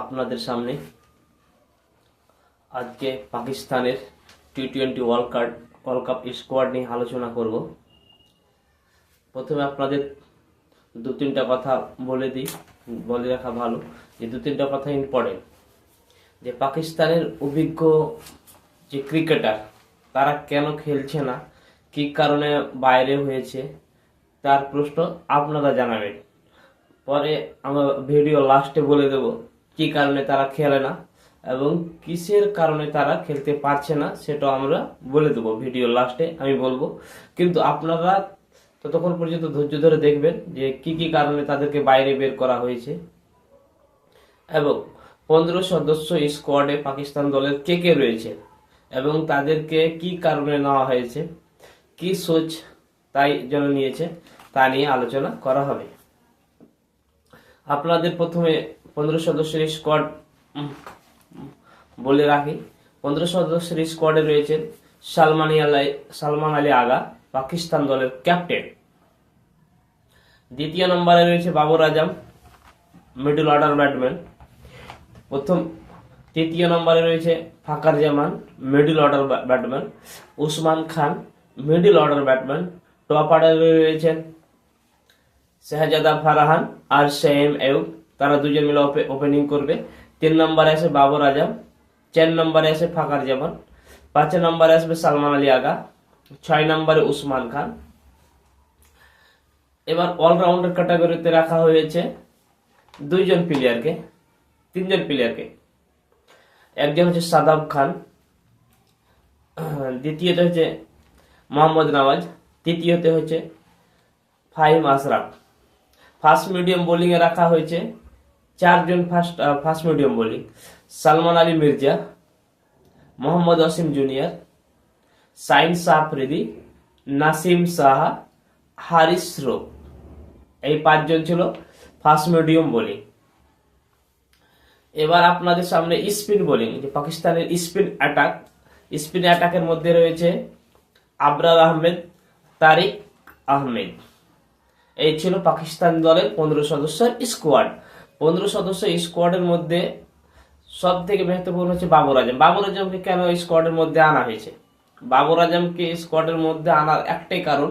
আপনাদের সামনে আজকে পাকিস্তানের টি-20 ওয়ার্ল্ড কাপ স্কোয়াড নিয়ে আলোচনা করব। প্রথমে আপনাদের দু তিনটা কথা বলে রাখা ভালো, যে দু তিনটা কথা ইম্পর্টেন্ট। যে পাকিস্তানের অভিজ্ঞ যে ক্রিকেটার তারা কেন খেলছে না, কী কারণে বাইরে হয়েছে, তার প্রশ্ন আপনারা জানাবেন। পরে আমরা ভিডিও লাস্টে বলে দেব কি কারণে তারা খেলে না এবং কিসের কারণে তারা খেলতে পারছে না, সেটা আমরা বলে দেবো ভিডিও লাস্টে, আমি বলবো। কিন্তু আপনারা ততক্ষণ পর্যন্ত ধৈর্য ধরে দেখবেন যে কি কি কারণে তাদেরকে বাইরে বের করা হয়েছে এবং 15 সদস্য স্কোয়াডে পাকিস্তান দলের কে কে রয়েছে এবং তাদেরকে কি কারণে নেওয়া হয়েছে, কি সোচ তাই জন্য নিয়েছে, তা নিয়ে আলোচনা করা হবে। আপনাদের প্রথমে 15 সদস্যের স্কোয়াড বলে রাখি। 15 সদস্যের স্কোয়াডে রয়েছেন সালমান আলী আগা, পাকিস্তান দলের ক্যাপ্টেন। দ্বিতীয় নম্বরে রয়েছে Babar Azam, middle order batsman. তৃতীয় নম্বরে রয়েছে ফাকার জামান, মিডল অর্ডার ব্যাটসম্যান। উসমান খান, মিডল অর্ডার ব্যাটসম্যান। টপ অর্ডারে রয়েছেন শাহজাদা ফারহান আর শাহিম আয়ুব, তারা দুজন মিলে ওপেনিং করবে। 3 নম্বরে আছে বাবর আজম, 4 নম্বরে আছে ফাকার জামান, 5 নম্বরে আসবে সালমান আলী আগা, 6 নম্বরে উসমান খান। এবার অলরাউন্ডার ক্যাটাগরিতে রাখা হয়েছে তিনজন প্লেয়ারকে। একজন হচ্ছে সাদাব খান, দ্বিতীয়তে হচ্ছে মোহাম্মদ নওয়াজ, তৃতীয়তে হচ্ছে Faheem Ashraf. Fast medium bowling এ রাখা হয়েছে 4 জন fast medium bowling: Salman Ali Mirza, Mohammad Wasim junior, Shaheen Shah Afridi, Naseem Shah, Haris Rauf. এই 5 জন ছিল ফার্স্ট মিডিয়াম বোলিং। এবার আপনাদের সামনে স্পিন বোলিং, যে পাকিস্তানের স্পিন অ্যাটাকের মধ্যে রয়েছে আবরার আহমেদ, তারিক আহমেদ। এই ছিল পাকিস্তান দলের 15 সদস্যের স্কোয়াড। 15 সদস্য স্কোয়াডের মধ্যে সব থেকে গুরুত্বপূর্ণ হচ্ছে বাবর আজম। বাবর আজমকে কেন স্কোয়াডের মধ্যে আনা হয়েছে? বাবর আজমকে স্কোয়াডের মধ্যে আনার একটাই কারণ,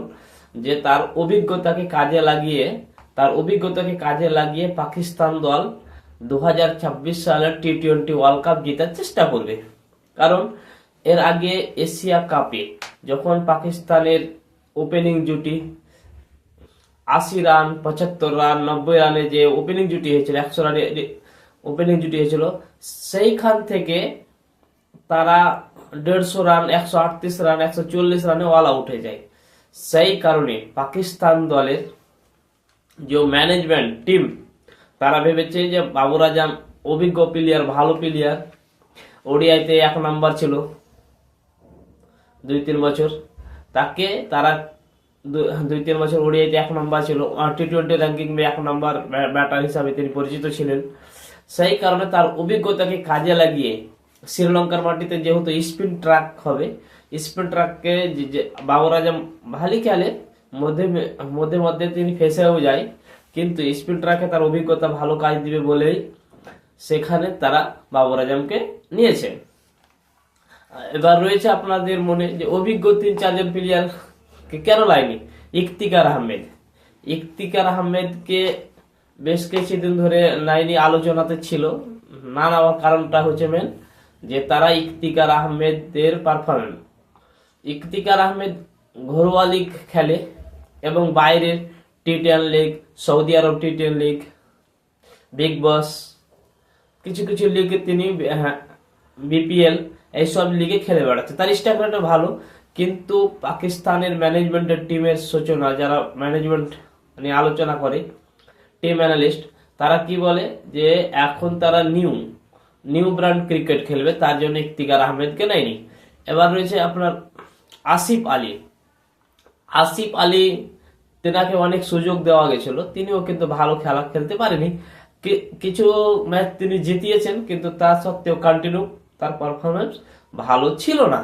যে তার অভিজ্ঞতাকে কাজে লাগিয়ে পাকিস্তান দল 2026 সালের টি-20 ওয়ার্ল্ড কাপ জেতার চেষ্টা করবে। কারণ এর আগে এশিয়া কাপে যখন পাকিস্তানের ওপেনিং জুটি 80 রান, 75 রান, 90 রানে যে ওপেনিং জুটি হয়েছিল, 100 রানে ওপেনিং জুটি হয়েছিল, সেইখান থেকে তারা 150 রান, 138 রান, 140 রানে অল আউট হয়ে যায়। সেই কারণে পাকিস্তান দলের যে ম্যানেজমেন্ট টিম, তারা ভেবেছে যে বাবর আজম অভিজ্ঞ প্লেয়ার, ভালো প্লেয়ার, ওডিআইতে 1 নাম্বার ছিল 2-3 বছর, তাকে তারা 2-3 বছর ওডিআইতে 1 নাম্বার ছিল, টি-20 র্যাঙ্কিং 1 নাম্বার ব্যাটার হিসাবে তিনি পরিচিত ছিলেন। সেই কারণে তার অভিজ্ঞতাকে কাজে লাগিয়ে শ্রীলঙ্কার মাটিতে যেহেতু স্পিন ট্র্যাক হবে, স্পিন ট্র্যাককে বাবর আজম ভালোই খেলে, মধ্যে মধ্যে তিনি ফেসেও যায়, কিন্তু স্পিন ট্র্যাকে তার অভিজ্ঞতা ভালো কাজ দিবে বলেই সেখানে তারা বাবর আজমকে নিয়েছে। এবার রয়েছে আপনাদের মনে যে অভিজ্ঞ 3-4 জন প্লেয়ারকে কেন লাইনি। ইফতিকার আহমেদকে বেশ কিছুদিন ধরে লাইনি আলোচনাতে ছিল। না নেওয়ার কারণটা হচ্ছে মেন, যে তারা ইফতিকার আহমেদের পারফরমেন্স, ইফতিকার আহমেদ ঘরোয়া লিগ খেলে এবং বাইরের টি10 লিগ, সৌদি আরব টি10 লিগ, বিগ বস, কিছু লিগে তিনি বিপিএল, এইসব লিগে খেলে বেড়াচ্ছে। তার স্ট্যান্ডার্ড ভালো, কিন্তু পাকিস্তানের ম্যানেজমেন্টের টিমের সূচনা, যারা ম্যানেজমেন্ট নিয়ে আলোচনা করে, টিম অ্যানালিস্ট, তারা কি বলে যে এখন তারা নিউ ব্র্যান্ড ক্রিকেট খেলবে, তার জন্য ইফতিকার আহমেদকে নেয়নি। এবার রয়েছে আপনার আসিফ আলী, তেনাকে অনেক সুযোগ দেওয়া গেছিল, তিনিও কিন্তু ভালো খেলা খেলতে পারেনি। কিছু ম্যাচ তিনি জিতিয়েছেন, কিন্তু তা সত্ত্বেও তার পারফরমেন্স ভালো ছিল না।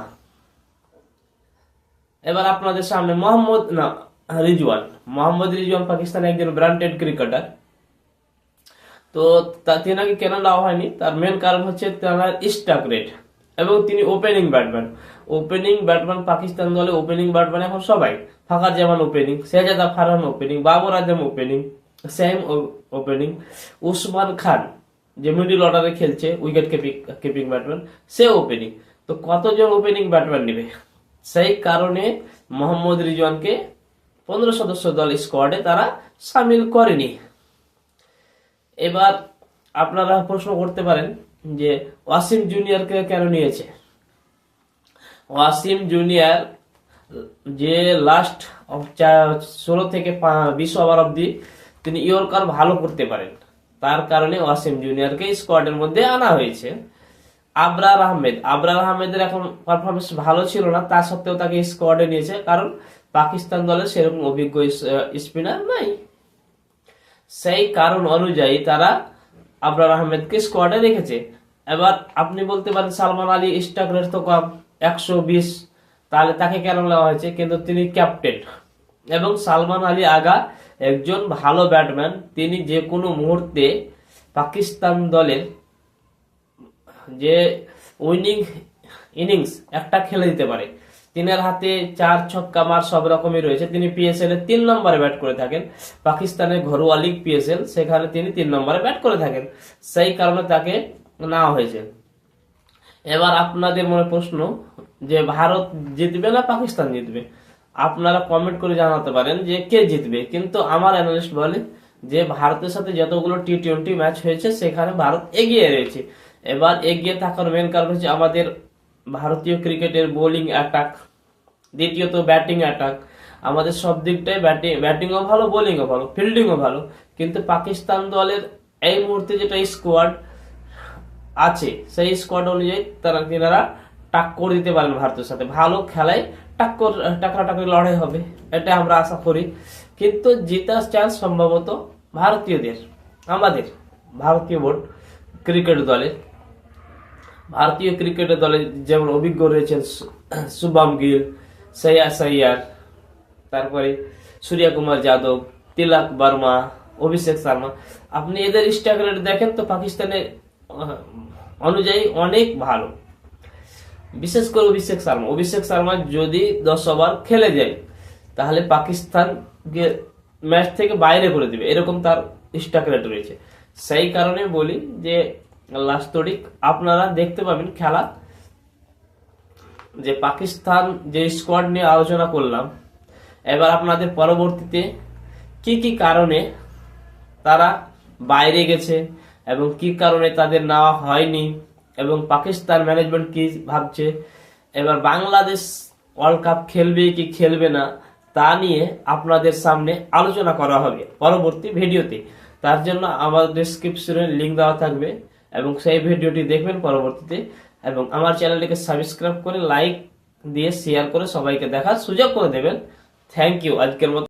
এবার আপনাদের সামনে মোহাম্মদ রিজওয়ান পাকিস্তানের একজন ব্র্যান্ডেড ক্রিকেটার। তো তিনাকে কেন দেওয়া হয়নি, তার মেন কারণ হচ্ছে তার স্ট্রাইক রেট, এবং তিনি ওপেনিং ব্যাটসম্যান পাকিস্তান দলে ওপেনিং ব্যাটসম্যান এখন সবাই, ফাকার জামান ওপেনিং, শেহজাদা Farhan opening, Babar Azam opening, Sam opening, Usman খান যে মিডল অর্ডারে খেলছে উইকেট কিপিং ব্যাটসম্যান, সে ওপেনিং। তো কতজন ওপেনিং ব্যাটসম্যান নেবে? সেই কারণে মোহাম্মদ রিজওয়ানকে 15 সদস্য দল স্কোয়াডে তারা সামিল করেনি। এবার আপনারা প্রশ্ন করতে পারেন যে ওয়াসিম জুনিয়রকে কেন নিয়েছে। ওয়াসিম জুনিয়র যে লাস্ট 16 থেকে 20 ওভার অব্দি তিনি ইয়র্কার ভালো করতে পারেন, তার কারণে ওয়াসিম জুনিয়রকে স্কোয়াডের মধ্যে আনা হয়েছে। আবরার আহমেদের এখন পারফরমেন্স ভালো ছিল না, তা সত্ত্বেও তাকে স্কোয়াডে নিয়েছে, কারণ পাকিস্তান দলে সেরকম অভিজ্ঞ স্পিনার নাই। সেই কারণ অনুযায়ী তারা আবরার আহমেদকে স্কোয়াডে রেখেছে। এবার আপনি বলতে পারেন সালমান আলী স্ট্রাইক রেট তো কম, 120, তাহলে তাকে কেন নেওয়া হয়েছে? কিন্তু তিনি ক্যাপ্টেন, এবং সালমান আলী আগা একজন ভালো ব্যাটসম্যান, তিনি যে কোনো মুহূর্তে পাকিস্তান দলের যে উইনিং ইনিংস একটা খেলে দিতে পারে। তিনের হাতে 4 ছক্কা মার সব রকমই রয়েছে। তিনি পিএসএল এ 3 নম্বরে ব্যাট করে থাকেন, পাকিস্তানের ঘরোয়া লিগ পিএসএল, সেখানে তিনি 3 নম্বরে ব্যাট করে থাকেন, সেই কারণে তাকে নেওয়া হয়েছে। এবার আপনাদের মনে প্রশ্ন যে ভারত জিতবে না পাকিস্তান জিতবে, আপনারা কমেন্ট করে জানাতে পারেন যে কে জিতবে। কিন্তু আমার অ্যানালিস্ট বলে যে ভারতের সাথে যতগুলো টি20 ম্যাচ হয়েছে সেখানে ভারত এগিয়ে রয়েছে। এবার এগিয়ে থাকার মেন কারণ হচ্ছে আমাদের ভারতীয় ক্রিকেটের বোলিং অ্যাটাক, দ্বিতীয়ত ব্যাটিং অ্যাটাক। আমাদের সব দিকটাই ব্যাটিংও ভালো, বোলিংও ভালো, ফিল্ডিংও ভালো। কিন্তু পাকিস্তান দলের এই মুহূর্তে যেটা স্কোয়াড আছে সেই স্কোয়াড অনুযায়ী তিনারা টাক্কর দিতে পারেন ভারতের সাথে, ভালো খেলায় টাকরাটাকরি লড়াই হবে, এটা আমরা আশা করি। কিন্তু জেতার চান্স সম্ভবত ভারতীয়দের, আমাদের ভারতীয় বোর্ড ক্রিকেট দলের। ভারতীয় ক্রিকেটের দলে যেমন অভিজ্ঞ রয়েছেন শুভম গিল, শ্রেয়াস আইয়ার, তারপরে সূর্য কুমার যাদব, তিলক বর্মা, অভিষেক শর্মা। আপনি এদের স্ট্রাইক রেট দেখেন তো পাকিস্তানের অনুযায়ী অনেক ভালো, বিশেষ করে অভিষেক শর্মা যদি 10 ওভার খেলে যায় তাহলে পাকিস্তানকে ম্যাচ থেকে বাইরে করে দিবে, এরকম তার স্ট্রাইক রেট রয়েছে। সেই কারণে বলি যে লাস্ট তরিক আপনারা দেখতে পাবেন খেলা, যে পাকিস্তান যে স্কোয়াড নিয়ে আলোচনা করলাম। এবার আপনাদের পরবর্তীতে কি কি কারণে তারা বাইরে গেছে এবং কি কারণে তাদের নেওয়া হয়নি, এবং পাকিস্তান ম্যানেজমেন্ট কি ভাবছে, এবার বাংলাদেশ ওয়ার্ল্ড কাপ খেলবে কি খেলবে না তা নিয়ে আপনাদের সামনে আলোচনা করা হবে পরবর্তী ভিডিওতে। তার জন্য আমার ডেসক্রিপশনে লিঙ্ক দেওয়া থাকবে, এবং সেই ভিডিওটি দেখবেন পরবর্তীতে, এবং আমার চ্যানেলটিকে সাবস্ক্রাইব করে লাইক দিয়ে শেয়ার করে সবাইকে দেখার সুযোগ করে দেবেন। Thank you. আজকের মতো